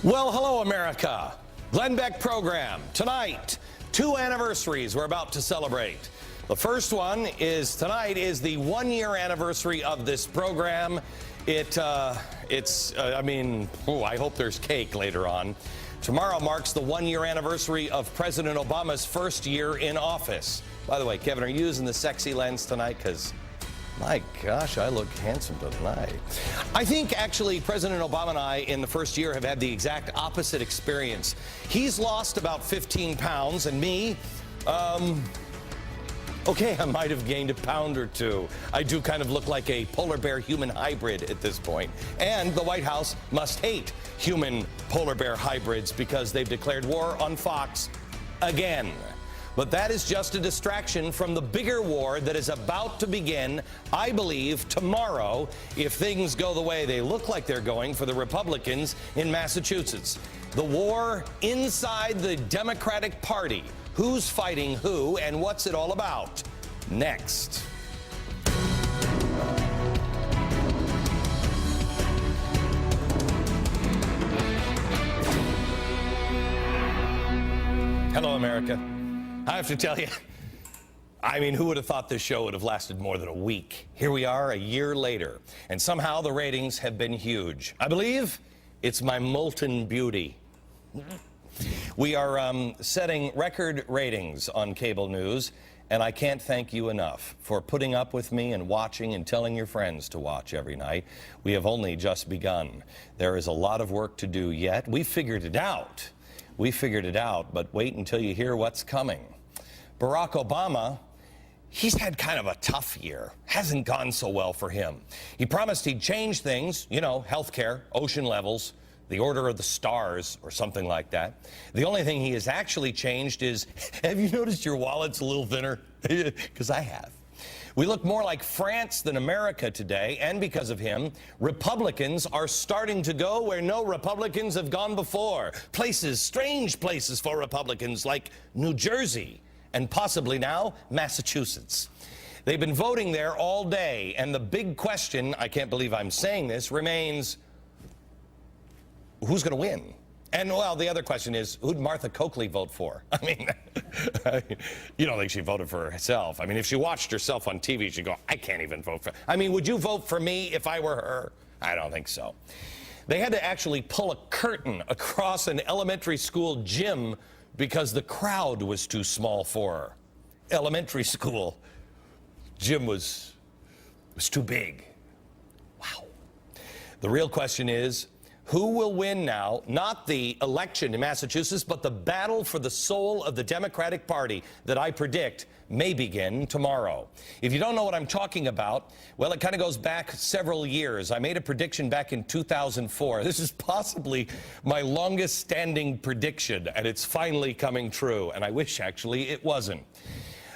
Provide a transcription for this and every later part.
Well, hello, America. Glenn Beck program. Tonight, 2 anniversaries we're about to celebrate. The first one is tonight is the 1-year anniversary of this program. I hope there's cake later on. Tomorrow marks the 1-year anniversary of President Obama's first year in office. By the way, Kevin, are you using the sexy lens tonight? Because, my gosh, I look handsome tonight. I think, actually, President Obama and I, in the first year, have had the exact opposite experience. He's lost about 15 pounds, and me, okay, I might have gained a pound or two. I do kind of look like a polar bear human hybrid at this point. And the White House must hate human polar bear hybrids because they've declared war on Fox again. But that is just a distraction from the bigger war that is about to begin, I believe, tomorrow, if things go the way they look like they're going for the Republicans in Massachusetts. The war inside the Democratic Party. Who's fighting who and what's it all about? Next. Hello, America. I have to tell you, who would have thought this show would have lasted more than a week? Here we are a year later, and somehow the ratings have been huge. I believe it's my molten beauty. We are setting record ratings on cable news, and I can't thank you enough for putting up with me and watching and telling your friends to watch every night. We have only just begun. There is a lot of work to do yet. We figured it out. But wait until you hear what's coming. Barack Obama, he's had kind of a tough year. Hasn't gone so well for him. He promised he'd change things, healthcare, ocean levels, the order of the stars, or something like that. The only thing he has actually changed is, have you noticed your wallet's a little thinner? Because I have. We look more like France than America today, and because of him, Republicans are starting to go where no Republicans have gone before. Places, strange places for Republicans, like New Jersey, and possibly now Massachusetts. They've been voting there all day, and the big question, I can't believe I'm saying this, remains, who's going to win? And, well, the other question is, who'd Martha Coakley vote for? You don't think she voted for herself. If she watched herself on TV, she'd go, I can't even vote for... would you vote for me if I were her? I don't think so. They had to actually pull a curtain across an elementary school gym because the crowd was too small for her. Elementary school gym was too big. Wow. The real question is, who will win now? Not the election in Massachusetts, but the battle for the soul of the Democratic Party that I predict may begin tomorrow. If you don't know what I'm talking about, well, it kind of goes back several years. I made a prediction back in 2004. This is possibly my longest standing prediction, and it's finally coming true. And I wish, actually, it wasn't.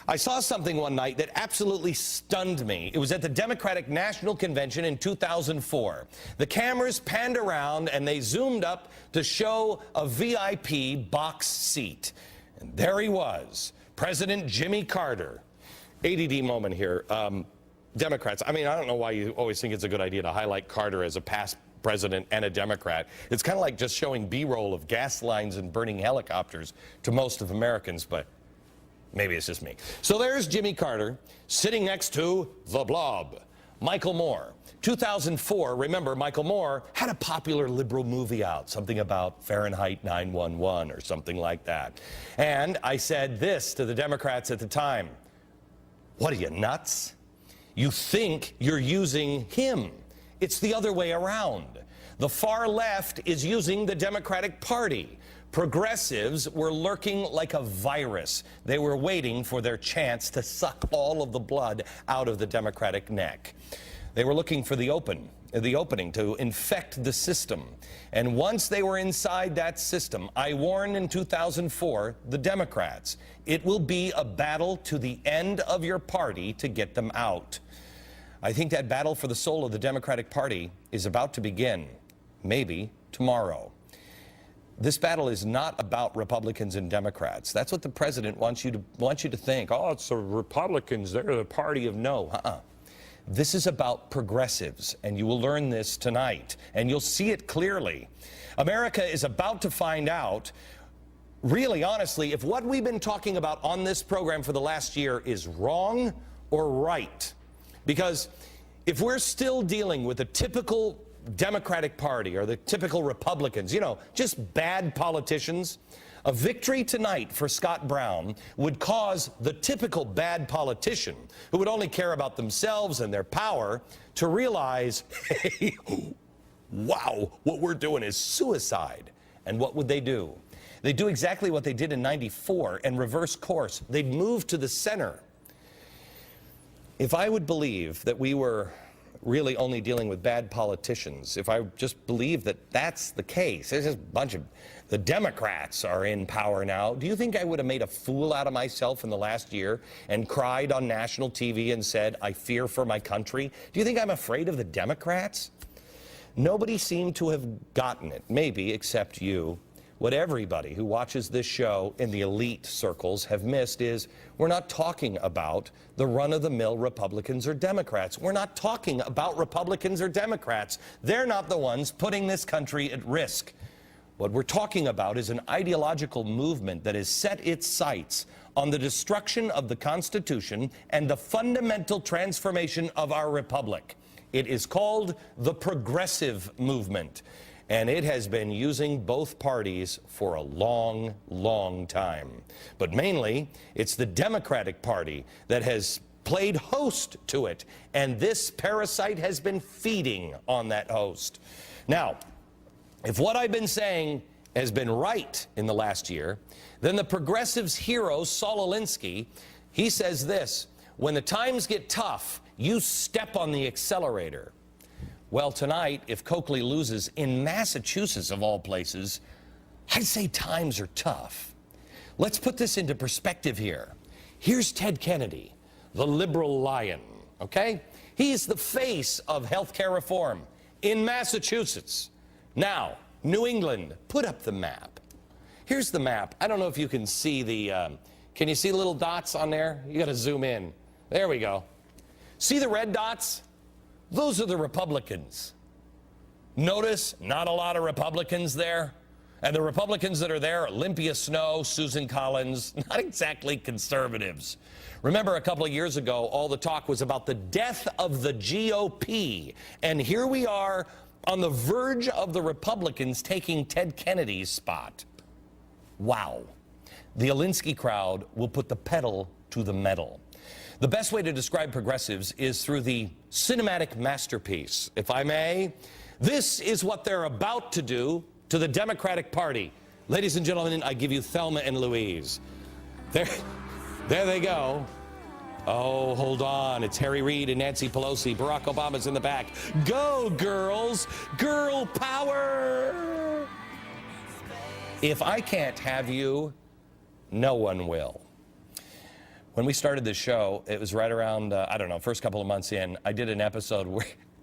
I saw something one night that absolutely stunned me. It was at the Democratic National Convention in 2004. The cameras panned around and they zoomed up to show a VIP box seat. And there he was, President Jimmy Carter. ADD moment here. Democrats, I don't know why you always think it's a good idea to highlight Carter as a past president and a Democrat. It's kind of like just showing B-roll of gas lines and burning helicopters to most of Americans, but maybe it's just me. So there's Jimmy Carter sitting next to the Blob, Michael Moore. 2004, remember, Michael Moore had a popular liberal movie out, something about Fahrenheit 9/11 or something like that. And I said this to the Democrats at the time: what are you, nuts? You think you're using him. It's the other way around. The far left is using the Democratic Party. Progressives were lurking like a virus. They were waiting for their chance to suck all of the blood out of the Democratic neck. They were looking for the opening to infect the system. And once they were inside that system, I warned in 2004 the Democrats, it will be a battle to the end of your party to get them out. I think that battle for the soul of the Democratic Party is about to begin, maybe tomorrow. This battle is not about Republicans and Democrats. That's what the president wants you to think. Oh, it's the Republicans. They're the party of no. This is about progressives, and you will learn this tonight, and you'll see it clearly. America is about to find out, really honestly, if what we've been talking about on this program for the last year is wrong or right. Because if we're still dealing with the typical Democratic Party or the typical Republicans, you know, just bad politicians, a victory tonight for Scott Brown would cause the typical bad politician who would only care about themselves and their power to realize, hey, wow, what we're doing is suicide. And what would they do? They'd do exactly what they did in '94 and reverse course. They'd move to the center. If I would believe that we were really only dealing with bad politicians, if I just believe that that's the case, there's just a bunch of, the Democrats are in power now, do you think I would have made a fool out of myself in the last year and cried on national TV and said, I fear for my country? Do you think I'm afraid of the Democrats? Nobody seemed to have gotten it, maybe except you. What everybody who watches this show in the elite circles have missed is we're not talking about the run-of-the-mill Republicans or Democrats. We're not talking about Republicans or Democrats. They're not the ones putting this country at risk. What we're talking about is an ideological movement that has set its sights on the destruction of the Constitution and the fundamental transformation of our republic. It is called the Progressive Movement. And it has been using both parties for a long, long time. But mainly, it's the Democratic Party that has played host to it. And this parasite has been feeding on that host. Now, if what I've been saying has been right in the last year, then the Progressives' hero, Saul Alinsky, he says this: when the times get tough, you step on the accelerator. Well, tonight, if Coakley loses in Massachusetts, of all places, I'd say times are tough. Let's put this into perspective here. Here's Ted Kennedy, the liberal lion, okay? He's the face of health care reform in Massachusetts. Now, New England, put up the map. Here's the map. I don't know if you can see the, can you see the little dots on there? You got to zoom in. There we go. See the red dots? Those are the Republicans. Notice not a lot of Republicans there. And the Republicans that are there, Olympia Snowe, Susan Collins, not exactly conservatives. Remember a couple of years ago, all the talk was about the death of the GOP. And here we are on the verge of the Republicans taking Ted Kennedy's spot. Wow. The Alinsky crowd will put the pedal to the metal. The best way to describe progressives is through the cinematic masterpiece. If I may, this is what they're about to do to the Democratic Party. Ladies and gentlemen, I give you Thelma and Louise. There they go. Oh, hold on. It's Harry Reid and Nancy Pelosi. Barack Obama's in the back. Go, girls. Girl power. If I can't have you, no one will. When we started this show, it was right around, I don't know, first couple of months in, I did an episode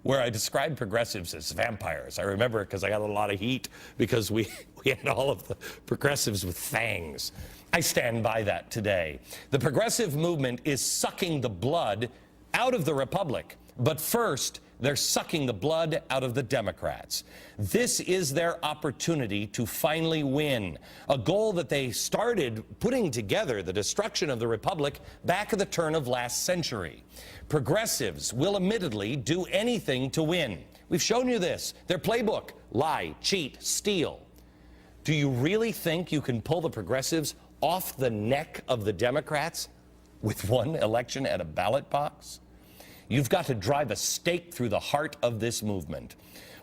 where I described progressives as vampires. I remember it because I got a lot of heat because we had all of the progressives with fangs. I stand by that today. The progressive movement is sucking the blood out of the Republic. But first, they're sucking the blood out of the Democrats. This is their opportunity to finally win, a goal that they started putting together, the destruction of the Republic, back at the turn of last century. Progressives will admittedly do anything to win. We've shown you this. Their playbook: lie, cheat, steal. Do you really think you can pull the progressives off the neck of the Democrats with one election at a ballot box? You've got to drive a stake through the heart of this movement.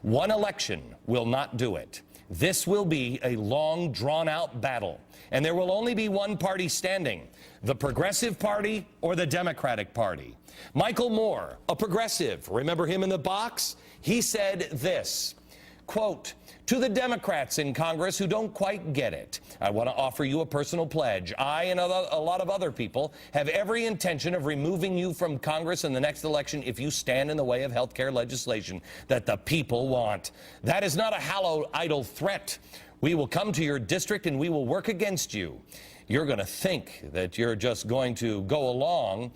One election will not do it. This will be a long, drawn-out battle, and there will only be one party standing: the Progressive Party or the Democratic Party. Michael Moore, a progressive, remember him in the box? He said this, quote, "To the Democrats in Congress who don't quite get it, I want to offer you a personal pledge. I and a lot of other people have every intention of removing you from Congress in the next election if you stand in the way of health care legislation that the people want. That is not a hollow, idle threat. We will come to your district and we will work against you. You're going to think that you're just going to go along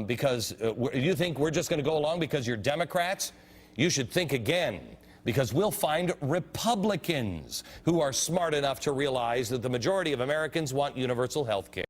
because you think we're just going to go along because you're Democrats? You should think again. because we'll find Republicans who are smart enough to realize that the majority of Americans want universal health care.